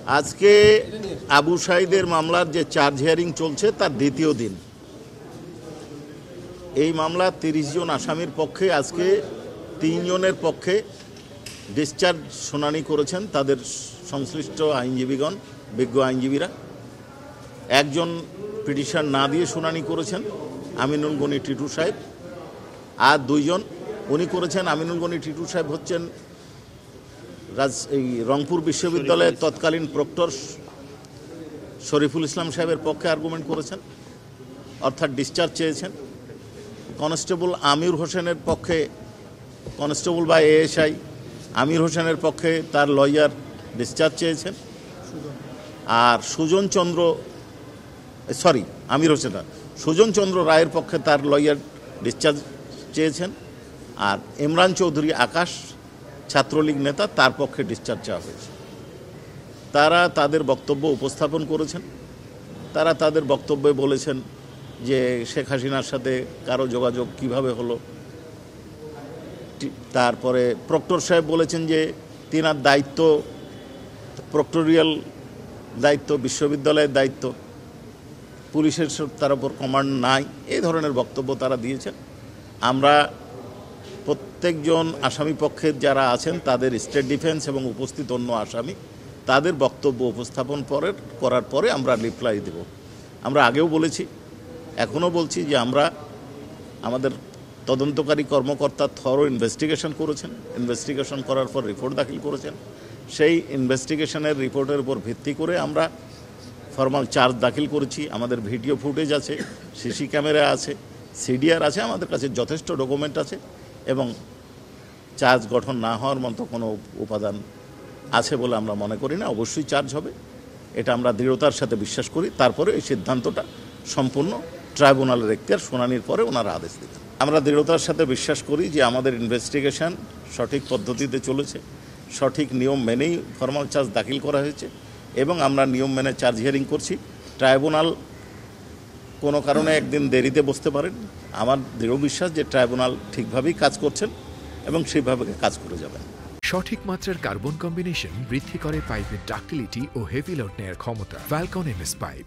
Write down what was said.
আজকে আবু সাঈদের মামলার যে চার্জ হিয়ারিং চলছে তার দ্বিতীয় দিন। এই মামলা ৩০ জন আসামির পক্ষে আজকে ৩ জনের পক্ষে ডিসচার্জ শুনানি করেছেন তাদের সংশ্লিষ্ট আইনজীবীগণ, বিজ্ঞ আইনজীবীরা। একজন পিটিশন না দিয়ে শুনানি করেছেন আমিনুল গনি টিটু সাহেব, আর দুইজন উনি করেছেন। আমিনুল গনি টিটু সাহেব হচ্ছেন এই রংপুর বিশ্ববিদ্যালয়ের তৎকালীন প্রক্টর শরীফুল ইসলাম সাহেবের পক্ষে আর্গুমেন্ট করেছেন, অর্থাৎ ডিসচার্জ চেয়েছেন। কনস্টেবল আমির হোসেনের পক্ষে, কনস্টেবল বা এএসআই আমির হোসেনের পক্ষে তার লয়ার ডিসচার্জ চেয়েছেন। আর সুজন চন্দ্র রায়ের পক্ষে তার লয়ার ডিসচার্জ চেয়েছেন। আর ইমরান চৌধুরী আকাশ, ছাত্রলীগ নেতা, তার পক্ষে ডিসচার্জ চাওয়া হয়েছে। তারা তাদের বক্তব্য উপস্থাপন করেছেন। তারা তাদের বক্তব্যে বলেছেন যে শেখ হাসিনার সাথে কারো যোগাযোগ কিভাবে হলো। তারপরে প্রক্টর সাহেব বলেছেন যে তিনার দায়িত্ব, প্রক্টোরিয়াল দায়িত্ব, বিশ্ববিদ্যালয়ের দায়িত্ব, পুলিশের তার উপর কমান্ড নাই। এই ধরনের বক্তব্য তারা দিয়েছেন। আমরা প্রত্যেকজন আসামি পক্ষের যারা আছেন তাদের স্টেট ডিফেন্স এবং উপস্থিত অন্য আসামি তাদের বক্তব্য উপস্থাপন করার পরে আমরা রিপ্লাই দেব। আমরা আগেও বলেছি, এখনও বলছি যে আমাদের তদন্তকারী কর্মকর্তা থরো ইনভেস্টিগেশন করেছেন। ইনভেস্টিগেশন করার পর রিপোর্ট দাখিল করেছেন। সেই ইনভেস্টিগেশনের রিপোর্টের উপর ভিত্তি করে আমরা ফর্মাল চার্জ দাখিল করেছি। আমাদের ভিডিও ফুটেজ আছে, সিসি ক্যামেরা আছে, সিডিআর আছে, আমাদের কাছে যথেষ্ট ডকুমেন্ট আছে এবং চার্জ গঠন না হওয়ার মতো কোনো উপাদান আছে বলে আমরা মনে করি না। অবশ্যই চার্জ হবে, এটা আমরা দৃঢ়তার সাথে বিশ্বাস করি। তারপরে এই সিদ্ধান্তটা সম্পূর্ণ ট্রাইব্যুনালের এখতিয়ার, শুনানির পরে ওনারা আদেশ দেবেন। আমরা দৃঢ়তার সাথে বিশ্বাস করি যে আমাদের ইনভেস্টিগেশন সঠিক পদ্ধতিতে চলেছে, সঠিক নিয়ম মেনেই ফর্মাল চার্জ দাখিল করা হয়েছে এবং আমরা নিয়ম মেনে চার্জ হিয়ারিং করছি। ট্রাইব্যুনাল কোনো কারণে একদিন দেরিতে বসতে পারেন। আমার দৃঢ় বিশ্বাস যে ট্রাইব্যুনাল ঠিকভাবেই কাজ করছেন এবং সেইভাবে কাজ করে যাবেন। সঠিক মাত্রার কার্বন কম্বিনেশন বৃদ্ধি করে পাইপের ডাক্টিলিটি ও হেভি লোড নেয়ার ক্ষমতা। Falcon MS pipe.